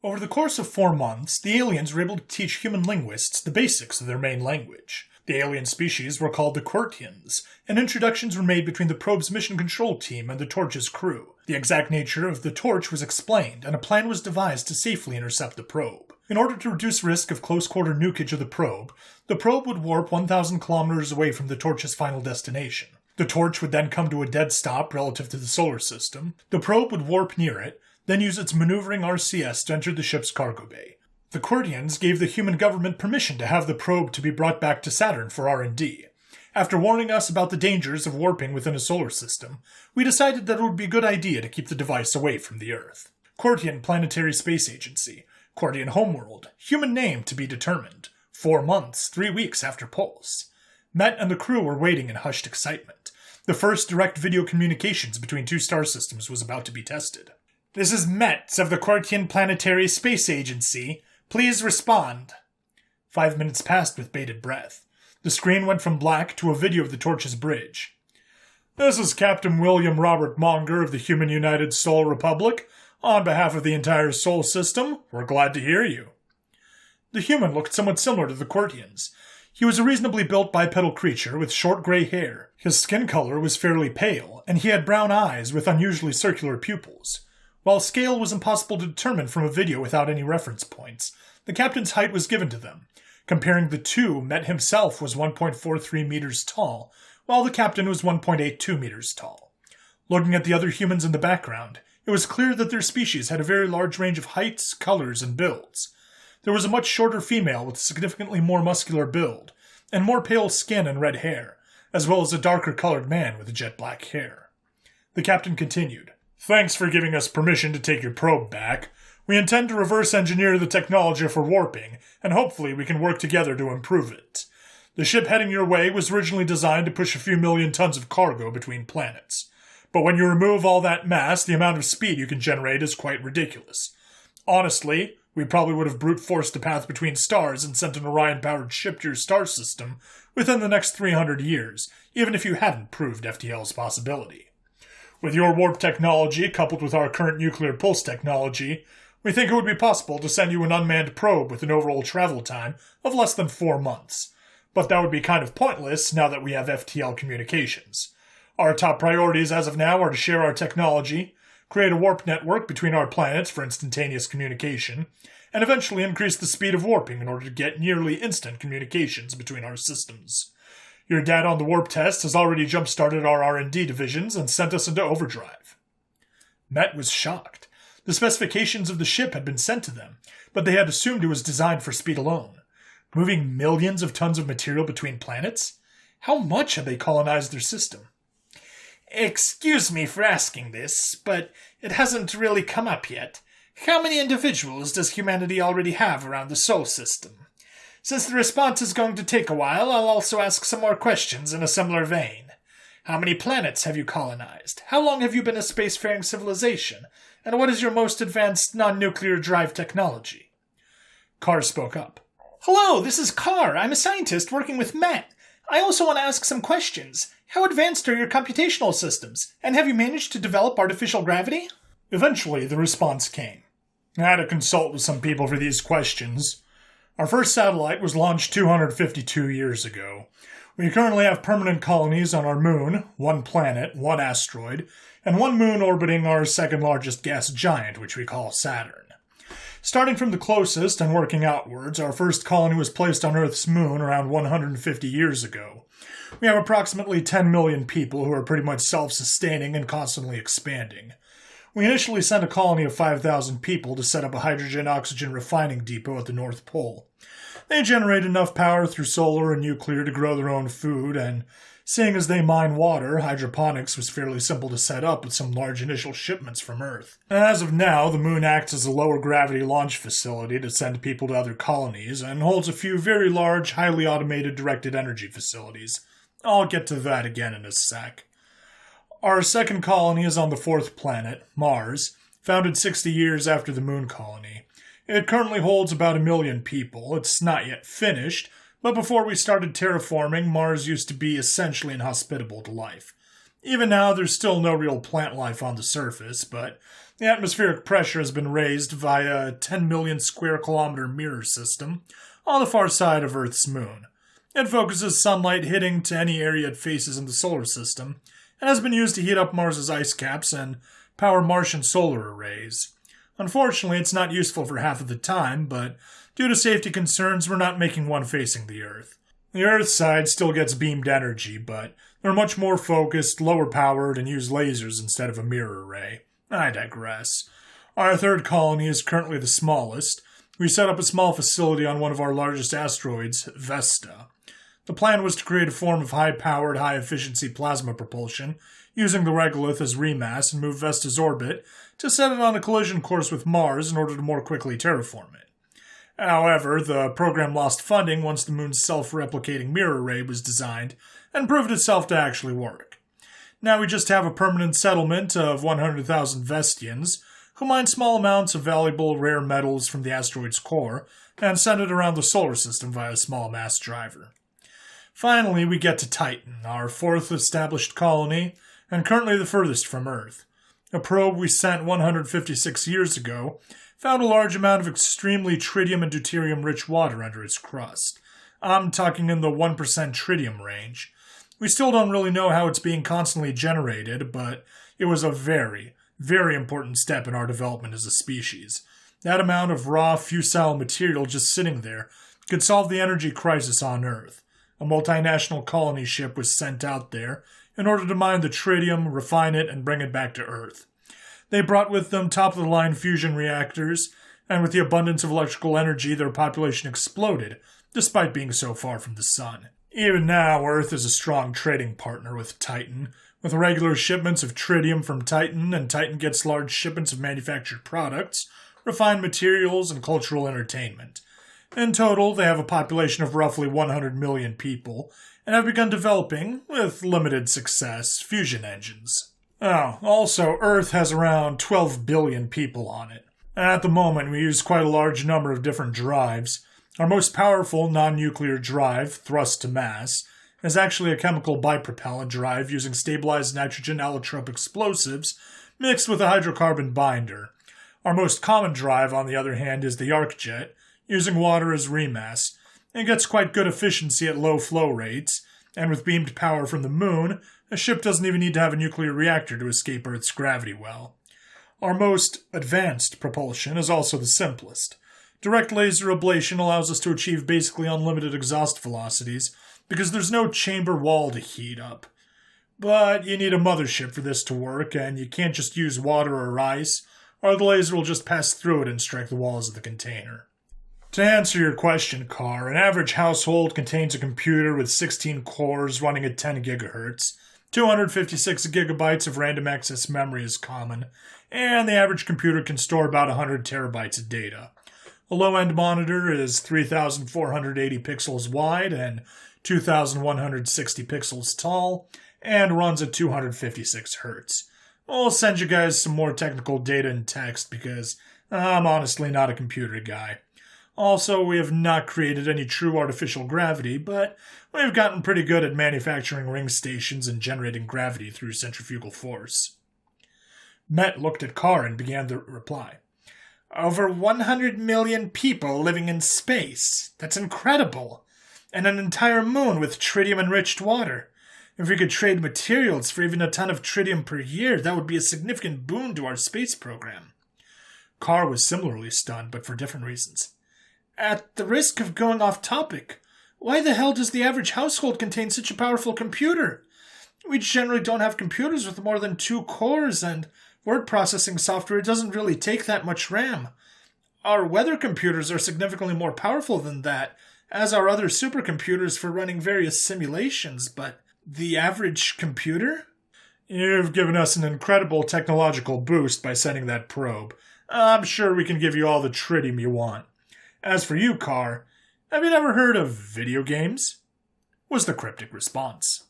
Over the course of 4 months, the aliens were able to teach human linguists the basics of their main language. The alien species were called the Quirtians, and introductions were made between the probe's mission control team and the Torch's crew. The exact nature of the Torch was explained, and a plan was devised to safely intercept the probe. In order to reduce risk of close-quarter nukage of the probe would warp 1,000 kilometers away from the Torch's final destination. The Torch would then come to a dead stop relative to the solar system. The probe would warp near it, then use its maneuvering RCS to enter the ship's cargo bay. The Quirtians gave the human government permission to have the probe to be brought back to Saturn for R&D. After warning us about the dangers of warping within a solar system, we decided that it would be a good idea to keep the device away from the Earth. Quirtian Planetary Space Agency. Quirtian Homeworld. Human name to be determined. 4 months, 3 weeks after pulse. Met and the crew were waiting in hushed excitement. The first direct video communications between two star systems was about to be tested. "This is Metz of the Quirtian Planetary Space Agency. Please respond." 5 minutes passed with bated breath. The screen went from black to a video of the Torch's bridge. "This is Captain William Robert Monger of the Human United Sol Republic. On behalf of the entire Sol system, we're glad to hear you." The human looked somewhat similar to the Quirtians. He was a reasonably built bipedal creature with short gray hair. His skin color was fairly pale, and he had brown eyes with unusually circular pupils. While scale was impossible to determine from a video without any reference points, the captain's height was given to them. Comparing the two, Met himself was 1.43 meters tall, while the captain was 1.82 meters tall. Looking at the other humans in the background, it was clear that their species had a very large range of heights, colors, and builds. There was a much shorter female with a significantly more muscular build, and more pale skin and red hair, as well as a darker-colored man with jet black hair. The captain continued, "Thanks for giving us permission to take your probe back. We intend to reverse engineer the technology for warping, and hopefully we can work together to improve it. The ship heading your way was originally designed to push a few million tons of cargo between planets. But when you remove all that mass, the amount of speed you can generate is quite ridiculous. Honestly, we probably would have brute forced a path between stars and sent an Orion-powered ship to your star system within the next 300 years, even if you hadn't proved FTL's possibility. With your warp technology, coupled with our current nuclear pulse technology, we think it would be possible to send you an unmanned probe with an overall travel time of less than 4 months. But that would be kind of pointless now that we have FTL communications. Our top priorities as of now are to share our technology, create a warp network between our planets for instantaneous communication, and eventually increase the speed of warping in order to get nearly instant communications between our systems. Your data on the warp test has already jump-started our R&D divisions and sent us into overdrive." Met was shocked. The specifications of the ship had been sent to them, but they had assumed it was designed for speed alone. Moving millions of tons of material between planets? How much had they colonized their system? "Excuse me for asking this, but it hasn't really come up yet. How many individuals does humanity already have around the Sol system? Since the response is going to take a while, I'll also ask some more questions in a similar vein. How many planets have you colonized? How long have you been a spacefaring civilization? And what is your most advanced non-nuclear drive technology?" Carr spoke up. "Hello, this is Carr. I'm a scientist working with Matt. I also want to ask some questions. How advanced are your computational systems? And have you managed to develop artificial gravity?" Eventually, the response came. "I had to consult with some people for these questions. Our first satellite was launched 252 years ago. We currently have permanent colonies on our moon, 1 planet, 1 asteroid, and 1 moon orbiting our second-largest gas giant, which we call Saturn. Starting from the closest and working outwards, our first colony was placed on Earth's moon around 150 years ago. We have approximately 10 million people who are pretty much self-sustaining and constantly expanding. We initially sent a colony of 5,000 people to set up a hydrogen-oxygen refining depot at the North Pole. They generate enough power through solar and nuclear to grow their own food, and seeing as they mine water, hydroponics was fairly simple to set up with some large initial shipments from Earth. As of now, the moon acts as a lower-gravity launch facility to send people to other colonies, and holds a few very large, highly automated directed energy facilities. I'll get to that again in a sec. Our second colony is on the 4th planet, Mars, founded 60 years after the moon colony. It currently holds about 1 million people. It's not yet finished, but before we started terraforming, Mars used to be essentially inhospitable to life. Even now, there's still no real plant life on the surface, but the atmospheric pressure has been raised via a 10 million square kilometer mirror system on the far side of Earth's moon. It focuses sunlight hitting to any area it faces in the solar system, and has been used to heat up Mars's ice caps and power Martian solar arrays. Unfortunately, it's not useful for half of the time, but due to safety concerns, we're not making one facing the Earth. The Earth side still gets beamed energy, but they're much more focused, lower powered, and use lasers instead of a mirror array. I digress. Our third colony is currently the smallest. We set up a small facility on one of our largest asteroids, Vesta. The plan was to create a form of high-powered, high-efficiency plasma propulsion, using the regolith as remass and move Vesta's orbit to set it on a collision course with Mars in order to more quickly terraform it. However, the program lost funding once the moon's self-replicating mirror array was designed and proved itself to actually work. Now we just have a permanent settlement of 100,000 Vestians who mine small amounts of valuable rare metals from the asteroid's core and send it around the solar system via a small mass driver. Finally, we get to Titan, our fourth established colony, and currently the furthest from Earth. A probe we sent 156 years ago found a large amount of extremely tritium and deuterium-rich water under its crust. I'm talking in the 1% tritium range. We still don't really know how it's being constantly generated, but it was a very, very important step in our development as a species. That amount of raw, fusile material just sitting there could solve the energy crisis on Earth. A multinational colony ship was sent out there in order to mine the tritium, refine it, and bring it back to Earth. They brought with them top-of-the-line fusion reactors, and with the abundance of electrical energy, their population exploded, despite being so far from the sun. Even now, Earth is a strong trading partner with Titan, with regular shipments of tritium from Titan, and Titan gets large shipments of manufactured products, refined materials, and cultural entertainment. In total, they have a population of roughly 100 million people, and have begun developing, with limited success, fusion engines. Also, Earth has around 12 billion people on it. At the moment, we use quite a large number of different drives. Our most powerful non-nuclear drive, thrust to mass, is actually a chemical bipropellant drive using stabilized nitrogen allotrope explosives mixed with a hydrocarbon binder. Our most common drive, on the other hand, is the arc jet, using water as remass. It gets quite good efficiency at low flow rates, and with beamed power from the moon, a ship doesn't even need to have a nuclear reactor to escape Earth's gravity well. Our most advanced propulsion is also the simplest. Direct laser ablation allows us to achieve basically unlimited exhaust velocities, because there's no chamber wall to heat up. But you need a mothership for this to work, and you can't just use water or ice, or the laser will just pass through it and strike the walls of the container. To answer your question, Carr, an average household contains a computer with 16 cores running at 10 gigahertz, 256 gigabytes of random access memory is common, and the average computer can store about 100 terabytes of data. A low-end monitor is 3,480 pixels wide and 2,160 pixels tall, and runs at 256 hertz. I'll send you guys some more technical data in text because I'm honestly not a computer guy. Also, we have not created any true artificial gravity, but we've gotten pretty good at manufacturing ring stations and generating gravity through centrifugal force. Met looked at Carr and began to reply. Over 100 million people living in space. That's incredible. And an entire moon with tritium-enriched water. If we could trade materials for even a ton of tritium per year, that would be a significant boon to our space program. Carr was similarly stunned, but for different reasons. At the risk of going off topic, why the hell does the average household contain such a powerful computer? We generally don't have computers with more than 2 cores, and word processing software doesn't really take that much RAM. Our weather computers are significantly more powerful than that, as are other supercomputers for running various simulations, but the average computer? You've given us an incredible technological boost by sending that probe. I'm sure we can give you all the tritium you want. As for you, Carr, have you never heard of video games? Was the cryptic response.